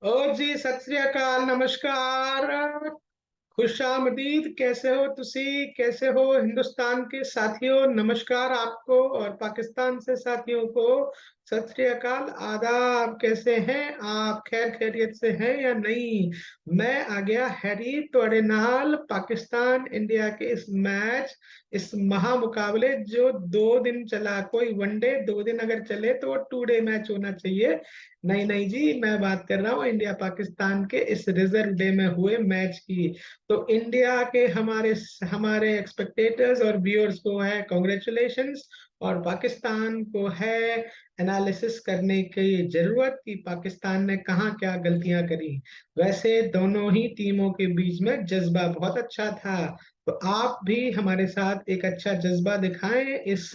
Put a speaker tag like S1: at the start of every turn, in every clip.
S1: ओ जी, सत श्री अकाल, नमस्कार। खुशामदीद। कैसे हो तुसी? कैसे हो हिंदुस्तान के साथियों? नमस्कार आपको, और पाकिस्तान से साथियों को सत श्री अकाल, आदाब। कैसे हैं आप? खैर खैरियत से हैं या नहीं? मैं आ गया हैरी तोड़े नाल पाकिस्तान इंडिया के इस मैच, इस महामुकाबले जो 2 दिन चला। कोई वनडे 2 दिन अगर चले तो वो 2 डे मैच होना चाहिए। नहीं नहीं जी, मैं बात कर रहा हूँ इंडिया पाकिस्तान के इस रिजर्व डे में हुए मैच की। तो इंडिया के हमारे हमारे एक्सपेक्टेटर्स और व्यूअर्स को है कॉन्ग्रेचुलेशंस, और पाकिस्तान को है एनालिसिस करने की जरूरत कि पाकिस्तान ने कहाँ क्या गलतियां करी। वैसे दोनों ही टीमों के बीच में जज्बा बहुत अच्छा था। तो आप भी हमारे साथ एक अच्छा जज्बा दिखाएं। इस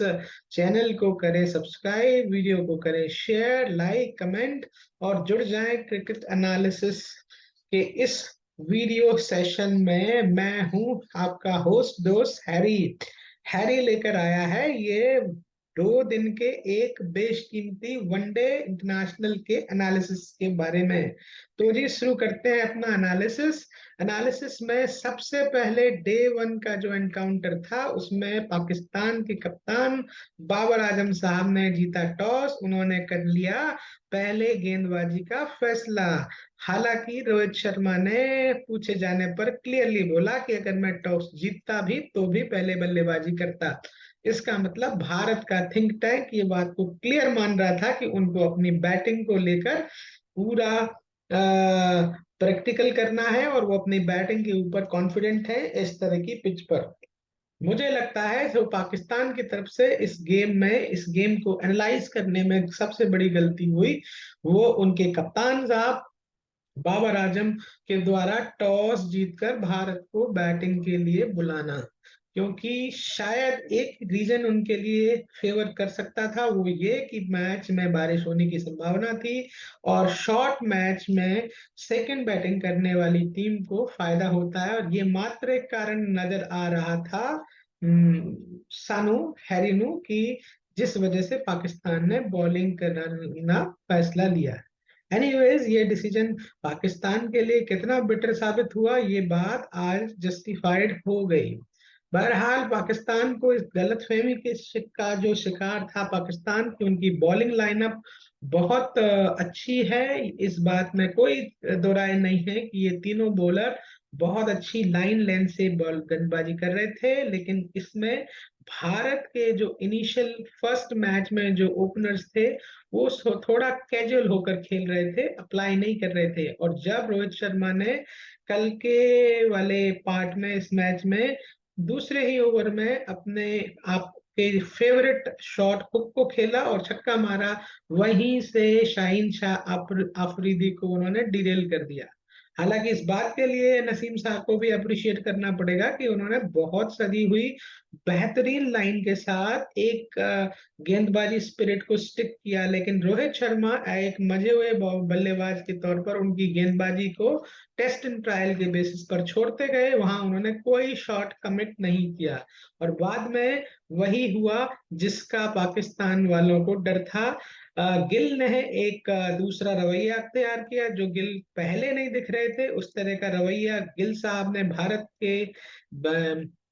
S1: चैनल को करें सब्सक्राइब, वीडियो को करें शेयर, लाइक, कमेंट, और जुड़ जाएं क्रिकेट एनालिसिस के इस वीडियो सेशन में। मैं हूं आपका होस्ट दोस्त हैरी। हैरी लेकर आया है ये 2 दिन के एक बेशकीमती वनडे इंटरनेशनल के एनालिसिस के बारे में। तो जी शुरू करते हैं अपना एनालिसिस। एनालिसिस में सबसे पहले डे 1 का जो एनकाउंटर था उसमें पाकिस्तान के कप्तान बाबर आजम साहब ने जीता टॉस। उन्होंने कर लिया पहले गेंदबाजी का फैसला। हालांकि रोहित शर्मा ने पूछे जाने पर क्लियरली बोला कि अगर मैं टॉस जीतता भी तो भी पहले बल्लेबाजी करता। इसका मतलब भारत का थिंक टैंक ये बात को क्लियर मान रहा था कि उनको अपनी बैटिंग को लेकर पूरा प्रैक्टिकल करना है, और वो अपनी बैटिंग के ऊपर कॉन्फिडेंट है इस तरह की पिच पर। मुझे लगता है जो पाकिस्तान की तरफ से इस गेम को एनालाइज करने में सबसे बड़ी गलती हुई, वो उनके कप्तान साहब बाबर आजम के द्वारा टॉस जीतकर भारत को बैटिंग के लिए बुलाना। क्योंकि शायद एक रीजन उनके लिए फेवर कर सकता था, वो ये कि मैच में बारिश होने की संभावना थी, और शॉर्ट मैच में सेकंड बैटिंग करने वाली टीम को फायदा होता है। और ये मात्र एक कारण नजर आ रहा था सानू हैरिनू की, जिस वजह से पाकिस्तान ने बॉलिंग करना फैसला लिया। एनीवेज, ये डिसीजन पाकिस्तान के लिए कितना बेटर साबित हुआ, ये बात आज जस्टिफाइड हो गई। बहरहाल पाकिस्तान को इस गलतफहमी के का जो शिकार था पाकिस्तान की, उनकी बॉलिंग लाइनअप बहुत अच्छी है। इस बात में कोई दो राय नहीं है कि ये तीनों बॉलर बहुत अच्छी लाइन लेंथ से बॉल गेंदबाजी कर रहे थे। लेकिन इसमें भारत के जो इनिशियल फर्स्ट मैच में जो ओपनर्स थे, वो थोड़ा कैजुअल होकर खेल रहे थे, अप्लाई नहीं कर रहे थे। और जब रोहित शर्मा ने कल के वाले पार्ट में इस मैच में दूसरे ही ओवर में अपने आप के फेवरेट शॉट हुक को खेला और छक्का मारा, वहीं से शाहीन शाह आफरीदी को उन्होंने डिरेल कर दिया। हालांकि इस बात के लिए नसीम साहब को भी अप्रिशिएट करना पड़ेगा कि उन्होंने बहुत सदी हुई बेहतरीन लाइन के साथ एक गेंदबाजी स्पिरिट को स्टिक किया। लेकिन रोहित शर्मा एक मजे हुए बल्लेबाज के तौर पर उनकी गेंदबाजी को टेस्ट एंड ट्रायल के बेसिस पर छोड़ते गए, वहां उन्होंने कोई शॉट कमिट नहीं किया। और बाद में वही हुआ जिसका पाकिस्तान वालों को डर था। गिल ने एक दूसरा रवैया अख्तियार किया जो गिल पहले नहीं दिख रहे थे। उस तरह का रवैया गिल साहब ने भारत के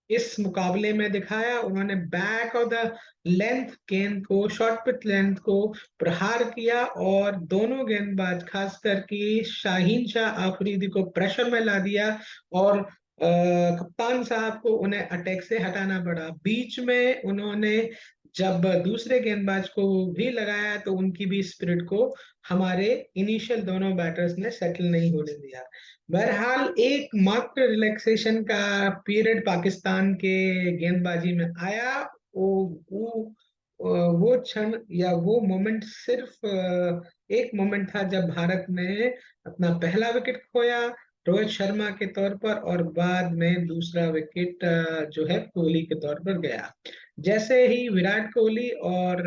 S1: इस मुकाबले में दिखाया। उन्होंने बैक ऑफ द लेंथ गेंद को, शॉर्ट पिच लेंथ को प्रहार किया, और दोनों गेंदबाज खासकर कि शाहीन शाह आफरीदी को प्रेशर में ला दिया, और कप्तान साहब को उन्हें अटैक से हटाना पड़ा। बीच में उन्होंने जब दूसरे गेंदबाज को भी लगाया तो उनकी भी स्पिरिट को हमारे इनिशियल दोनों बैटर्स ने सेटल नहीं होने दिया। बहरहाल एक मात्र रिलैक्सेशन का पीरियड पाकिस्तान के गेंदबाजी में आया। वो वो वो क्षण या वो मोमेंट सिर्फ एक मोमेंट था जब भारत ने अपना पहला विकेट खोया रोहित शर्मा के तौर पर, और बाद में दूसरा विकेट जो है कोहली के तौर पर गया। जैसे ही विराट कोहली और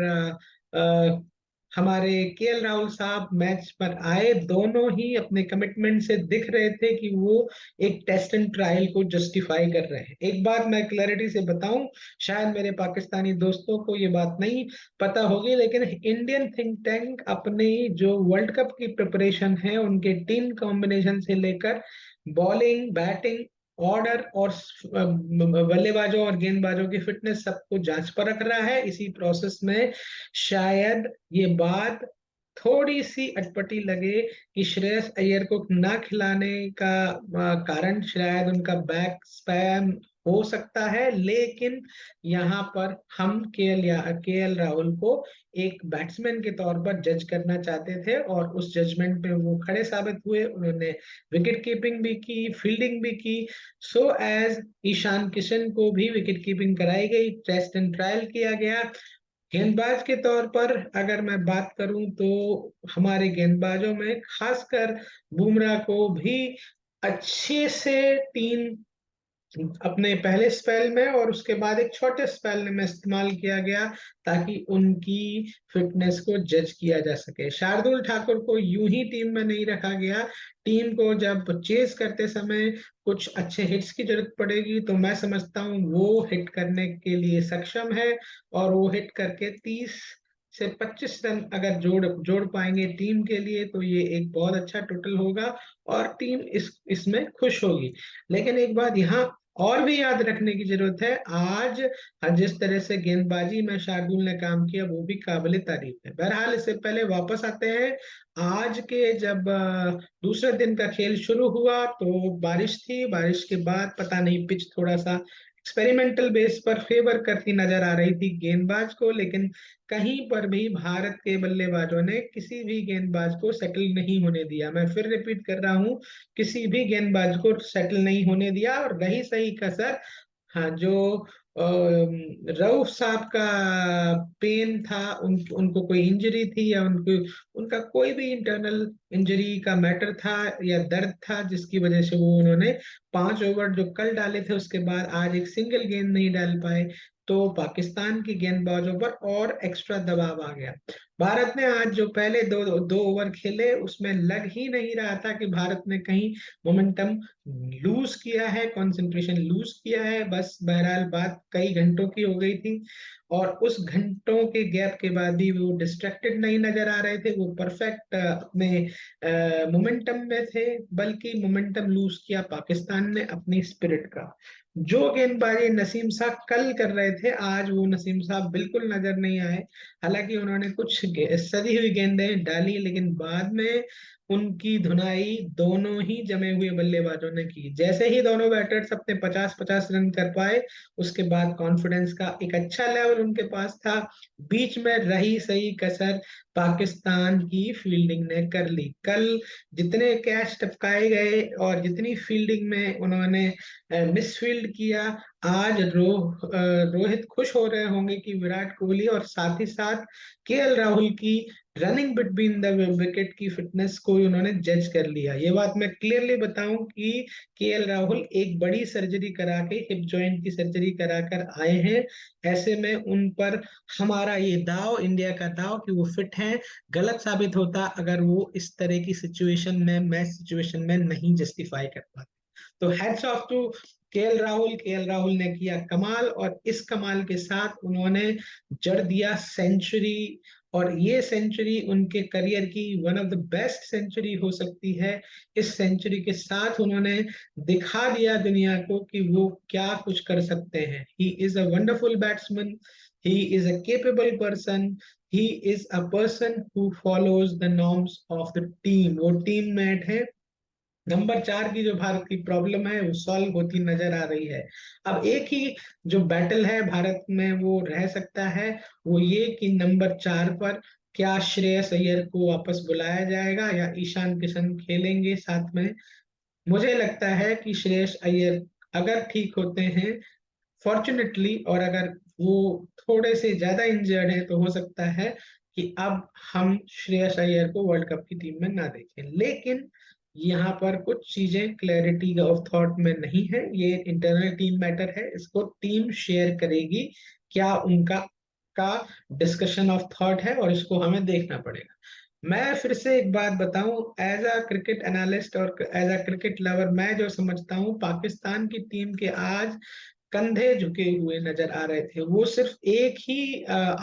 S1: हमारे केएल राहुल साहब मैच पर आए, दोनों ही अपने कमिटमेंट से दिख रहे थे कि वो एक टेस्ट एंड ट्रायल को जस्टिफाई कर रहे हैं। एक बात मैं क्लैरिटी से बताऊं, शायद मेरे पाकिस्तानी दोस्तों को ये बात नहीं पता होगी, लेकिन इंडियन थिंक टैंक अपनी जो वर्ल्ड कप की प्रिपरेशन है, उनके टीम कॉम्बिनेशन से लेकर बॉलिंग, बैटिंग ऑर्डर और बल्लेबाजों और गेंदबाजों की फिटनेस सबको जांच पर रख रहा है। इसी प्रोसेस में शायद ये बात थोड़ी सी अटपटी लगे कि श्रेयस अय्यर को ना खिलाने का कारण शायद उनका बैक स्पैम हो सकता है, लेकिन यहाँ पर हम केएल राहुल को एक बैट्समैन के तौर पर जज करना चाहते थे, और उस जजमेंट पे वो खड़े साबित हुए। उन्होंने विकेट कीपिंग भी की, फील्डिंग भी की, सो एज ईशान किशन को भी विकेट कीपिंग कराई गई, टेस्ट एंड ट्रायल किया गया। गेंदबाज के तौर पर अगर मैं बात करूं तो हमारे गेंदबाजों में खासकर बुमराह को भी अच्छे से तीन अपने पहले स्पेल में और उसके बाद एक छोटे स्पेल में इस्तेमाल किया गया, ताकि उनकी फिटनेस को जज किया जा सके। शार्दुल ठाकुर को यूं ही टीम में नहीं रखा गया। टीम को जब चेस करते समय कुछ अच्छे हिट्स की जरूरत पड़ेगी, तो मैं समझता हूं वो हिट करने के लिए सक्षम है, और वो हिट करके 30 से 25 रन अगर जोड़ जोड़ पाएंगे टीम के लिए, तो ये एक बहुत अच्छा टोटल होगा और टीम इसमें खुश होगी। लेकिन एक बात यहाँ और भी याद रखने की जरूरत है, आज जिस तरह से गेंदबाजी में शार्दुल ने काम किया वो भी काबिले तारीफ है। बहरहाल इससे पहले वापस आते हैं, आज के जब दूसरे दिन का खेल शुरू हुआ तो बारिश थी। बारिश के बाद पता नहीं पिच थोड़ा सा एक्सपेरिमेंटल बेस पर फेवर करती नजर आ रही थी गेंदबाज को, लेकिन कहीं पर भी भारत के बल्लेबाजों ने किसी भी गेंदबाज को सेटल नहीं होने दिया। मैं फिर रिपीट कर रहा हूं, किसी भी गेंदबाज को सेटल नहीं होने दिया। और रही सही कसर, हाँ, जो रऊफ साहब का पेन था, उनको कोई इंजरी थी, या उनको उनका कोई भी इंटरनल इंजरी का मैटर था या दर्द था, जिसकी वजह से वो उन्होंने 5 ओवर जो कल डाले थे उसके बाद आज एक सिंगल गेंद नहीं डाल पाए, तो पाकिस्तान की गेंदबाजों पर और एक्स्ट्रा दबाव आ गया। भारत ने आज जो पहले दो दो ओवर खेले, उसमें लग ही नहीं रहा था कि भारत ने कहीं मोमेंटम लूज किया है, कंसंट्रेशन लूज किया है। बस बहरहाल बात कई घंटों की हो गई थी, और उस घंटों के गैप के बाद भी वो डिस्ट्रैक्टेड नहीं नजर आ रहे थे। वो परफेक्ट अपने मोमेंटम में थे, बल्कि मोमेंटम लूज किया पाकिस्तान ने अपनी स्पिरिट का। जो गेंदबाजी नसीम साहब कल कर रहे थे, आज वो नसीम साहब बिल्कुल नजर नहीं आए। हालांकि उन्होंने कुछ सदी हुई गेंदें डाली, लेकिन बाद में उनकी धुनाई दोनों ही जमे हुए बल्लेबाजों ने की। जैसे ही दोनों बैटर्स अपने 50-50 रन कर पाए, उसके बाद कॉन्फिडेंस का एक अच्छा लेवल उनके पास था। बीच में रही सही कसर पाकिस्तान की फील्डिंग ने कर ली। कल जितने कैच टपकाए गए और जितनी फील्डिंग में उन्होंने मिसफील्ड किया, आज रोहित खुश हो रहे होंगे कि विराट कोहली और साथ ही साथ केएल राहुल की रनिंग बिटवीन द विकेट की फिटनेस को उन्होंने जज कर लिया। ये बात मैं क्लियरली बताऊं कि केएल राहुल एक बड़ी सर्जरी करा के, हिप जॉइंट की सर्जरी करा कर आए हैं। ऐसे में उन पर हमारा ये दाव, इंडिया का दाव कि वो फिट है, गलत साबित होता अगर वो इस तरह की सिचुएशन में, मैच सिचुएशन में नहीं जस्टिफाई कर पाते। तो hats off to KL Rahul ने किया कमाल, और इस कमाल के साथ उन्होंने जड़ दिया सेंचुरी। और ये सेंचुरी उनके करियर की one of the best century हो सकती है। इस सेंचुरी के साथ उन्होंने दिखा दिया दुनिया को कि वो क्या कुछ कर सकते हैं। He is a wonderful batsman, he is a capable person, he is a person who follows the norms of the team. वो टीम मेट है। नंबर 4 की जो भारत की प्रॉब्लम है वो सॉल्व होती नजर आ रही है। अब एक ही जो बैटल है भारत में वो रह सकता है, वो ये कि नंबर 4 पर क्या श्रेयस अय्यर को वापस बुलाया जाएगा या ईशान किशन खेलेंगे साथ में। मुझे लगता है कि श्रेयस अय्यर अगर ठीक होते हैं फॉर्चुनेटली, और अगर वो थोड़े से ज्यादा इंजर्ड है, तो हो सकता है कि अब हम श्रेयस अय्यर को वर्ल्ड कप की टीम में ना देखें। लेकिन यहाँ पर कुछ चीजें क्लैरिटी ऑफ थॉट में नहीं है, ये इंटरनल टीम मैटर है, इसको टीम शेयर करेगी। क्या उनका का डिस्कशन ऑफ थॉट है और इसको हमें देखना पड़ेगा। मैं फिर से एक बात बताऊं, एज अ क्रिकेट एनालिस्ट और एज अ क्रिकेट लवर, मैं जो समझता हूं पाकिस्तान की टीम के आज कंधे झुके हुए नजर आ रहे थे। वो सिर्फ एक ही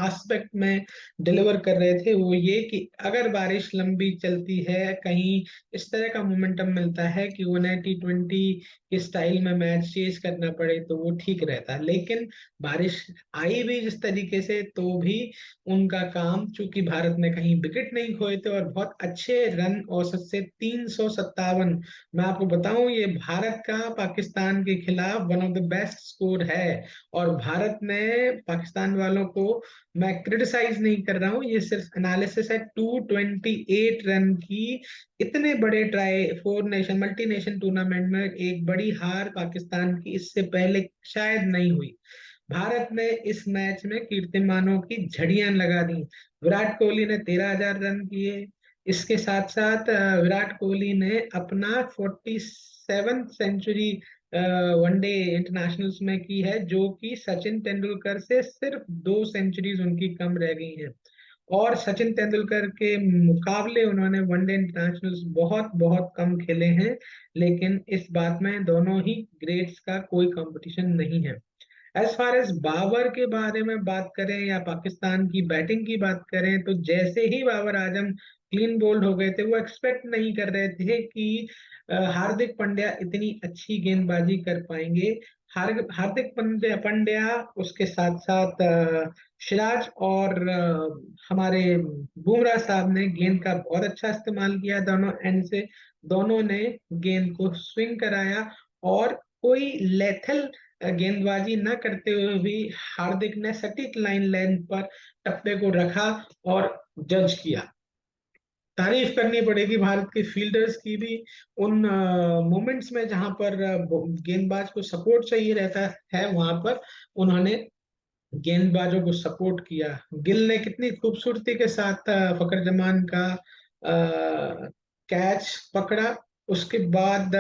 S1: एस्पेक्ट में डिलीवर कर रहे थे, वो ये कि अगर बारिश लंबी चलती है, कहीं इस तरह का मोमेंटम मिलता है कि उन्हें T20 के स्टाइल में मैच चेज करना पड़े तो वो ठीक रहता। लेकिन बारिश आई भी जिस तरीके से, तो भी उनका काम, चूंकि भारत ने कहीं विकेट नहीं खोए थे और बहुत अच्छे रन औसत से 357, मैं आपको बताऊं ये भारत का पाकिस्तान के खिलाफ one of the best score है। और भारत ने पाकिस्तान वालों को, मैं क्रिटिसाइज नहीं कर रहा हूं, ये सिर्फ एनालिसिस है, 228 रन की इतने बड़े try 4 nation multi nation tournament में एक बड़ी हार पाकिस्तान की इससे पहले शायद नहीं हुई। भारत ने इस मैच में कीर्तिमानों की झड़ियां लगा दी। विराट कोहली ने 13,000 रन किए। इसके साथ साथ विराट कोहली ने अपना 47th सेंचुरी वनडे इंटरनेशनल्स में की है, जो कि सचिन तेंदुलकर से सिर्फ 2 सेंचुरीज उनकी कम रह गई हैं। और सचिन तेंदुलकर के मुकाबले उन्होंने वनडे इंटरनेशनल्स बहुत बहुत कम खेले हैं। लेकिन इस बात में दोनों ही ग्रेट्स का कोई कंपटीशन नहीं है। एज फार एज बाबर के बारे में बात करें या पाकिस्तान की बैटिंग की बात करें, तो जैसे ही बाबर आजम क्लीन बोल्ड हो गए थे, वो एक्सपेक्ट नहीं कर रहे थे कि हार्दिक पांड्या इतनी अच्छी गेंदबाजी कर पाएंगे। हार्दिक पांड्या उसके साथ साथ सिराज और हमारे बुमराह साहब ने गेंद का बहुत अच्छा इस्तेमाल किया दोनों एंड से। दोनों ने गेंद को स्विंग कराया और कोई लेथल गेंदबाजी न करते हुए भी हार्दिक ने सटीक लाइन लेंथ पर टप्पे को रखा और जज किया। तारीफ करनी पड़ेगी भारत के फील्डर्स की भी, उन मोमेंट्स में जहां पर गेंदबाज को सपोर्ट चाहिए रहता है, वहां पर उन्होंने गेंदबाजों को सपोर्ट किया। गिल ने कितनी खूबसूरती के साथ फकर जमान का कैच पकड़ा। उसके बाद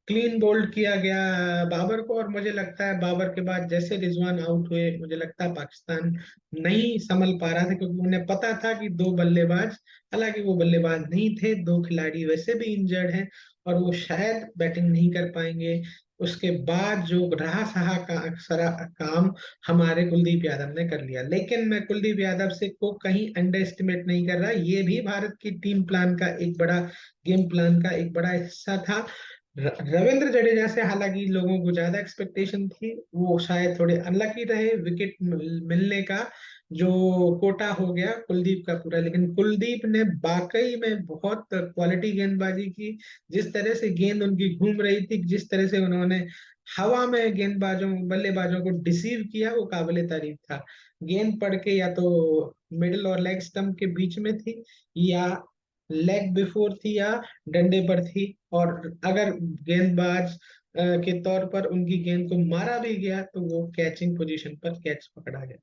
S1: क्लीन बोल्ड किया गया बाबर को। और मुझे लगता है बाबर के बाद जैसे रिजवान आउट हुए, मुझे लगता है पाकिस्तान नहीं संभल पा रहा था, क्योंकि उन्हें पता था कि 2 बल्लेबाज, हालांकि वो बल्लेबाज नहीं थे, 2 खिलाड़ी वैसे भी इंजर्ड हैं और वो शायद बैटिंग नहीं कर पाएंगे। उसके बाद जो रहा सहा का अक्सर काम हमारे कुलदीप यादव ने कर लिया। लेकिन मैं कुलदीप यादव से को कहीं अंडर एस्टिमेट नहीं कर रहा, ये भी भारत की टीम प्लान का एक बड़ा, गेम प्लान का एक बड़ा हिस्सा था। रविंद्र जडेजा से हालांकि लोगों को ज्यादा एक्सपेक्टेशन थी, वो शायद थोड़े अनलकी रहे, विकेट मिलने का जो कोटा हो गया कुलदीप का पूरा। लेकिन कुलदीप ने वाकई में बहुत क्वालिटी गेंदबाजी की। जिस तरह से गेंद उनकी घूम रही थी, जिस तरह से उन्होंने हवा में गेंदबाजों बल्लेबाजों को डिसीव किया, वो काबिले तारीफ था। गेंद पड़ के या तो मिडिल और लेग स्टंप के बीच में थी, या लेग बिफोर थी, या डंडे पर थी। और अगर गेंदबाज के तौर पर उनकी गेंद को मारा भी गया, तो वो कैचिंग पोजीशन पर कैच पकड़ा गया।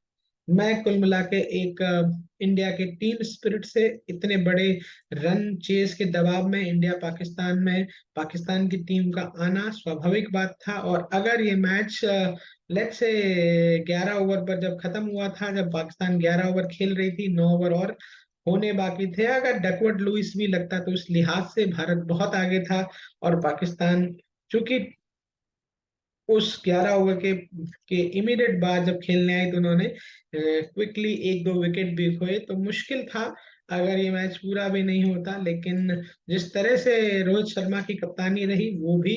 S1: मैं कुल मिला के एक इंडिया के टीम स्पिरिट से, इतने बड़े रन चेज के दबाव में इंडिया पाकिस्तान में, पाकिस्तान की टीम का आना स्वाभाविक बात था। और अगर ये मैच लेट से 11 ओवर पर जब खत्म हुआ था, जब पाकिस्तान 11 ओवर खेल रही थी, 9 ओवर और होने बाकी थे, अगर डकवर्थ लुइस भी लगता तो इस लिहाज से भारत बहुत आगे था। और पाकिस्तान, चूंकि उस 11 ओवर के इमीडिएट बाद जब खेलने आए, तो उन्होंने क्विकली 1-2 विकेट भी खोए, तो मुश्किल था अगर ये मैच पूरा भी नहीं होता। लेकिन जिस तरह से रोहित शर्मा की कप्तानी रही, वो भी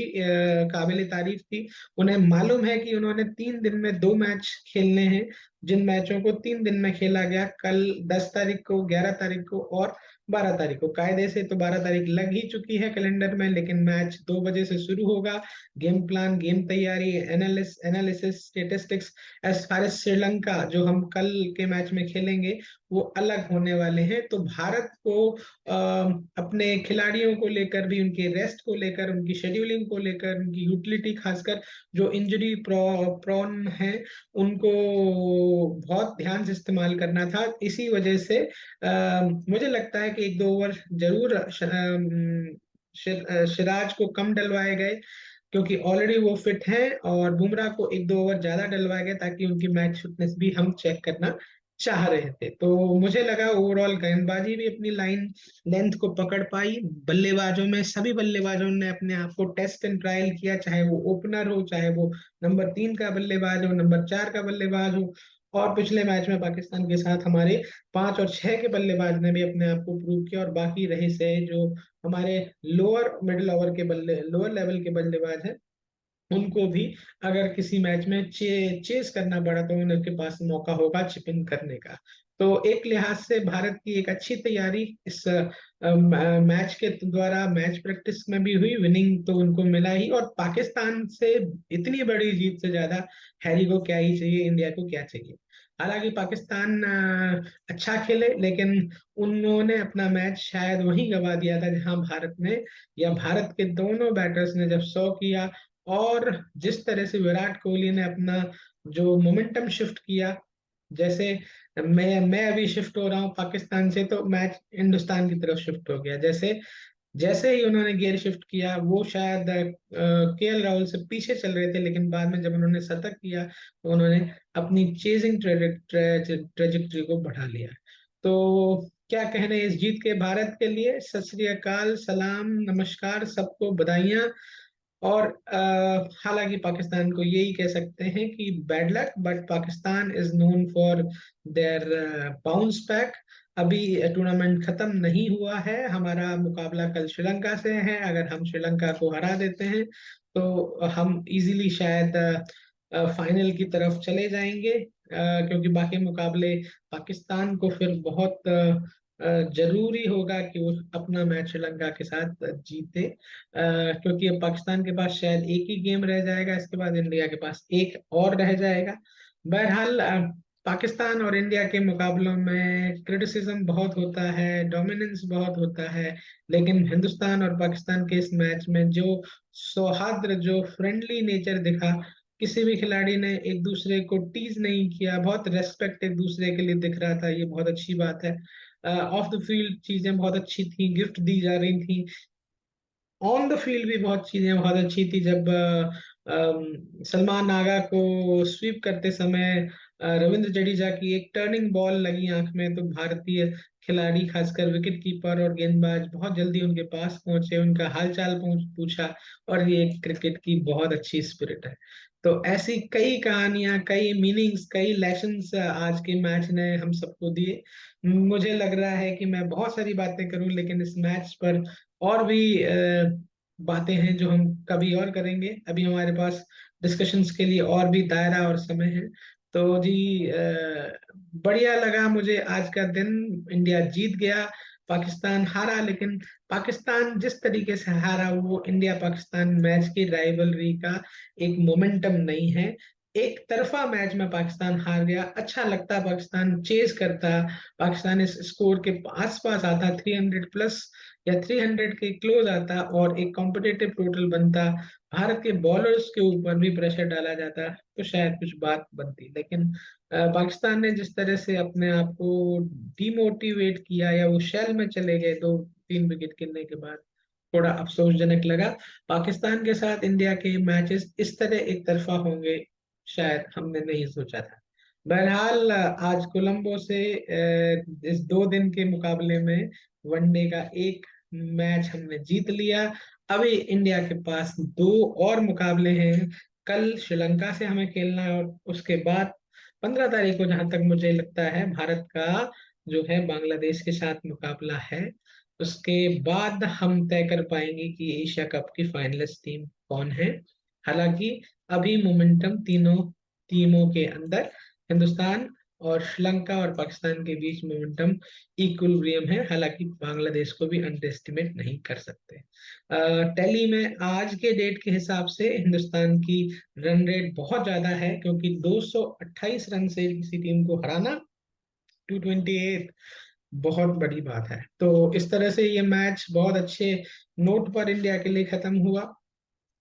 S1: काबिल तारीफ थी। उन्हें मालूम है कि उन्होंने 3 दिन में 2 मैच खेलने हैं, जिन मैचों को 3 दिन में खेला गया, कल 10 तारीख को, 11 तारीख को और 12 तारीख को। कायदे से तो 12 तारीख लग ही चुकी है कैलेंडर में, लेकिन मैच 2 बजे से शुरू होगा। गेम प्लान, गेम तैयारी, analysis, statistics, as far as Sri Lanka जो हम कल के मैच में खेलेंगे, वो अलग होने वाले हैं। तो भारत को अपने खिलाड़ियों को लेकर भी, उनके रेस्ट को लेकर, उनकी शेड्यूलिंग को लेकर, उनकी यूटिलिटी, खासकर जो इंजरी प्रोन है, उनको बहुत ध्यान से इस्तेमाल करना था। इसी वजह से मुझे लगता है कि 1-2 ओवर जरूर सिराज को कम डलवाए गए। क्योंकि ऑलरेडी वो फिट हैं, और बुमराह को एक दो ओवर ज्यादा डलवाया गया ताकि उनकी मैच फिटनेस भी हम चेक करना चाह रहे थे। तो मुझे लगा ओवरऑल गेंदबाजी भी अपनी लाइन लेंथ को पकड़ पाई। बल्लेबाजों में सभी बल्लेबाजों ने अपने आप को टेस्ट एंड ट्रायल किया, चाहे वो ओपनर हो, चाहे वो नंबर 3 का बल्लेबाज हो, नंबर 4 का बल्लेबाज हो। और पिछले मैच में पाकिस्तान के साथ हमारे 5 और 6 के बल्लेबाज ने भी अपने आप को प्रूव किया, और बाकी रहे से जो हमारे लोअर मिडिल ओवर के बल्ले लोअर लेवल के बल्लेबाज हैं, उनको भी अगर किसी मैच में चेस करना पड़ा तो उनके पास मौका होगा चिप इन करने का। तो एक लिहाज से भारत की एक अच्छी तैयारी इस मैच के द्वारा मैच प्रैक्टिस में भी हुई, विनिंग तो उनको मिला ही। और पाकिस्तान से इतनी बड़ी जीत से ज्यादा हैरी को क्या ही चाहिए, इंडिया को क्या चाहिए। हालांकि पाकिस्तान अच्छा खेले, लेकिन उन्होंने अपना मैच शायद वहीं गवा दिया था जहां भारत ने, या भारत के दोनों बैटर्स ने जब 100 किया, और जिस तरह से विराट कोहली ने अपना जो मोमेंटम शिफ्ट किया। जैसे मैं अभी शिफ्ट हो रहा हूँ पाकिस्तान से, तो मैच हिंदुस्तान की तरफ शिफ्ट हो गया। जैसे जैसे ही उन्होंने गियर शिफ्ट किया, वो शायद केएल राहुल से पीछे चल रहे थे, लेकिन बाद में जब उन्होंने शतक किया तो उन्होंने अपनी चेजिंग ट्रेजेक्टरी को बढ़ा लिया। तो क्या कहने इस जीत के भारत के लिए। सत श्री अकाल, सलाम, नमस्कार, सबको बधाइयां। और हालांकि पाकिस्तान को यही कह सकते हैं कि bad luck, but Pakistan is known for their bounce back. अभी टूर्नामेंट खत्म नहीं हुआ है, हमारा मुकाबला कल श्रीलंका से है। अगर हम श्रीलंका को हरा देते हैं तो हम इजीली शायद फाइनल की तरफ चले जाएंगे, क्योंकि बाकी मुकाबले पाकिस्तान को फिर बहुत जरूरी होगा कि वो अपना मैच श्रीलंका के साथ जीते, क्योंकि अब पाकिस्तान के पास शायद एक ही गेम रह जाएगा, इसके बाद इंडिया के पास एक और रह जाएगा। बहरहाल पाकिस्तान और इंडिया के मुकाबलों में क्रिटिसिज्म बहुत होता है, डोमिनेंस बहुत होता है, लेकिन हिंदुस्तान और पाकिस्तान के इस मैच में जो सौहार्द, जो फ्रेंडली नेचर दिखा, किसी भी खिलाड़ी ने एक दूसरे को टीज नहीं किया, बहुत रेस्पेक्ट एक दूसरे के लिए दिख रहा था, ये बहुत अच्छी बात है। ऑफ द फील्ड चीजें बहुत अच्छी थी, गिफ्ट दी जा रही थी। ऑन द फील्ड भी बहुत चीजें बहुत अच्छी थी, जब सलमान आगा को स्वीप करते समय रविंद्र जडेजा की एक टर्निंग बॉल लगी आंख में, तो भारतीय खिलाड़ी, खासकर विकेट कीपर और गेंदबाज, बहुत जल्दी उनके पास पहुंचे, उनका हालचाल पूछा। और ये क्रिकेट की बहुत अच्छी स्पिरिट है। तो ऐसी कई कहानियां, कई मीनिंग्स, कई लेसन्स आज के मैच ने हम सबको दिए। मुझे लग रहा है कि मैं बहुत सारी बातें करूं, लेकिन इस मैच पर और भी बातें हैं जो हम कभी और करेंगे। अभी हमारे पास डिस्कशंस के लिए और भी दायरा और समय है। तो जी, बढ़िया लगा मुझे आज का दिन। इंडिया जीत गया, पाकिस्तान हारा, लेकिन पाकिस्तान जिस तरीके से हारा वो इंडिया पाकिस्तान मैच की राइवलरी का एक मोमेंटम नहीं है। एक तरफा मैच में पाकिस्तान हार गया। अच्छा लगता पाकिस्तान चेज करता, पाकिस्तान इस स्कोर के आसपास आता, 300 प्लस या 300 के क्लोज आता, और एक कॉम्पिटेटिव टोटल बनता, भारत के बॉलर्स के ऊपर भी प्रेशर डाला जाता, तो शायद कुछ बात बनती। लेकिन पाकिस्तान ने जिस तरह से अपने आप को डिमोटिवेट किया, या वो शेल में चले गए 2-3 विकेट गिरने के बाद, थोड़ा अफसोसजनक लगा। पाकिस्तान के साथ इंडिया के मैचेस इस तरह एक तरफा होंगे शायद हमने नहीं सोचा था। बहरहाल आज कोलंबो से इस 2 दिन के मुकाबले में वनडे का एक मैच हमने जीत लिया। अभी इंडिया के पास 2 और मुकाबले हैं। कल श्रीलंका से हमें खेलना है, और उसके बाद 15 तारीख को, जहां तक मुझे लगता है, भारत का जो है बांग्लादेश के साथ मुकाबला है। उसके बाद हम तय कर पाएंगे कि एशिया कप की फाइनलिस्ट टीम कौन है। हालांकि अभी मोमेंटम तीनों टीमों के अंदर, हिंदुस्तान और श्रीलंका और पाकिस्तान के बीच मोमेंटम इक्विलिब्रियम है। हालांकि बांग्लादेश को भी अंडर एस्टिमेट नहीं कर सकते। टेली में आज के डेट के हिसाब से हिंदुस्तान की रन रेट बहुत ज्यादा है, क्योंकि 228 रन से किसी टीम को हराना, 228, बहुत बड़ी बात है। तो इस तरह से ये मैच बहुत अच्छे नोट पर इंडिया के लिए खत्म हुआ।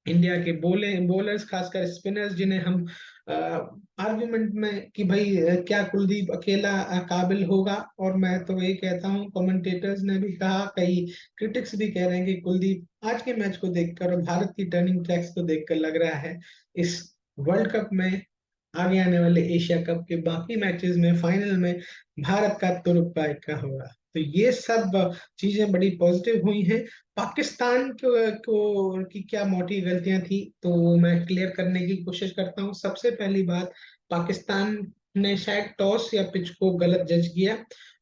S1: इंडिया के बोलर्स, खासकर स्पिनर्स, जिन्हें हम आर्गुमेंट में कि भाई क्या कुलदीप अकेला काबिल होगा। और मैं तो ये कहता हूँ, कमेंटेटर्स ने भी कहा, कई क्रिटिक्स भी कह रहे हैं कि कुलदीप आज के मैच को देखकर और भारत की टर्निंग ट्रैक्स को देखकर लग रहा है इस वर्ल्ड कप में, आगे आने वाले एशिया कप के बाकी मैचेस में, फाइनल में भारत का तुरुप्पा इक्का होगा। तो ये सब चीजें बड़ी पॉजिटिव हुई हैं। पाकिस्तान को की क्या मोटी गलतियां थी, तो वो मैं क्लियर करने की कोशिश करता हूँ। सबसे पहली बात, पाकिस्तान ने शायद टॉस या पिच को गलत जज किया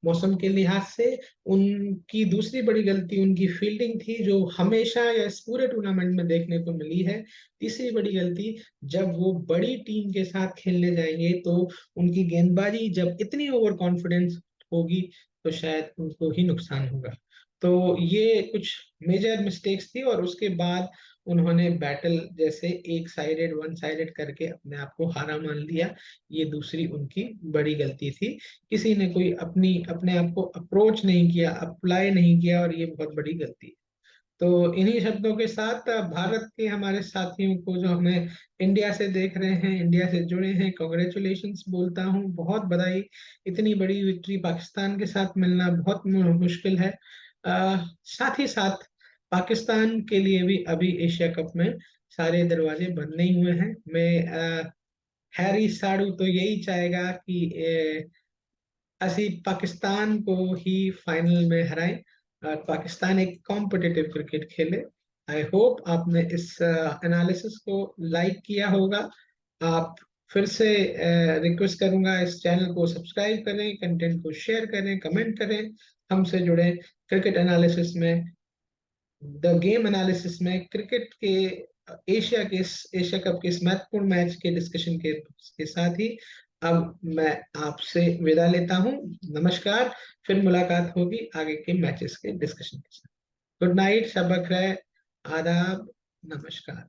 S1: मौसम के लिहाज से। उनकी दूसरी बड़ी गलती उनकी फील्डिंग थी, जो हमेशा या इस पूरे टूर्नामेंट में देखने को मिली है। तीसरी बड़ी गलती, जब वो बड़ी टीम के साथ खेलने जाएंगे तो उनकी गेंदबाजी जब इतनी ओवर कॉन्फिडेंस होगी तो शायद उनको ही नुकसान होगा। तो ये कुछ मेजर मिस्टेक्स थी, और उसके बाद उन्होंने बैटल जैसे एक साइडेड, वन साइडेड करके अपने आप को हारा मान लिया। ये दूसरी उनकी बड़ी गलती थी। किसी ने कोई अपने आप को अप्रोच नहीं किया, अप्लाई नहीं किया, और ये बहुत बड़ी गलती है। तो इन्हीं शब्दों के साथ भारत के हमारे साथियों को, जो हमें इंडिया से देख रहे हैं, इंडिया से जुड़े हैं, कॉन्ग्रेचुलेशंस बोलता हूँ, बहुत बधाई। इतनी बड़ी विक्ट्री पाकिस्तान के साथ मिलना बहुत मुश्किल है। साथ ही साथ पाकिस्तान के लिए भी अभी एशिया कप में सारे दरवाजे बंद नहीं हुए हैं। हैरी साड़ू तो यही चाहेगा कि असी पाकिस्तान को ही फाइनल में हराएं, और पाकिस्तान एक कॉम्पिटिटिव क्रिकेट खेले। आई होप आपने इस एनालिसिस को लाइक किया होगा। आप फिर से रिक्वेस्ट करूंगा, इस चैनल को सब्सक्राइब करें, कंटेंट को शेयर करें, कमेंट करें, हमसे जुड़े क्रिकेट एनालिसिस में, द गेम एनालिसिस में, क्रिकेट के एशिया कप के इस महत्वपूर्ण मैच के डिस्कशन के साथ ही अब मैं आपसे विदा लेता हूं। नमस्कार। फिर मुलाकात होगी आगे के मैचेस के डिस्कशन के साथ। गुड नाइट, शब बखैर, आदाब, नमस्कार।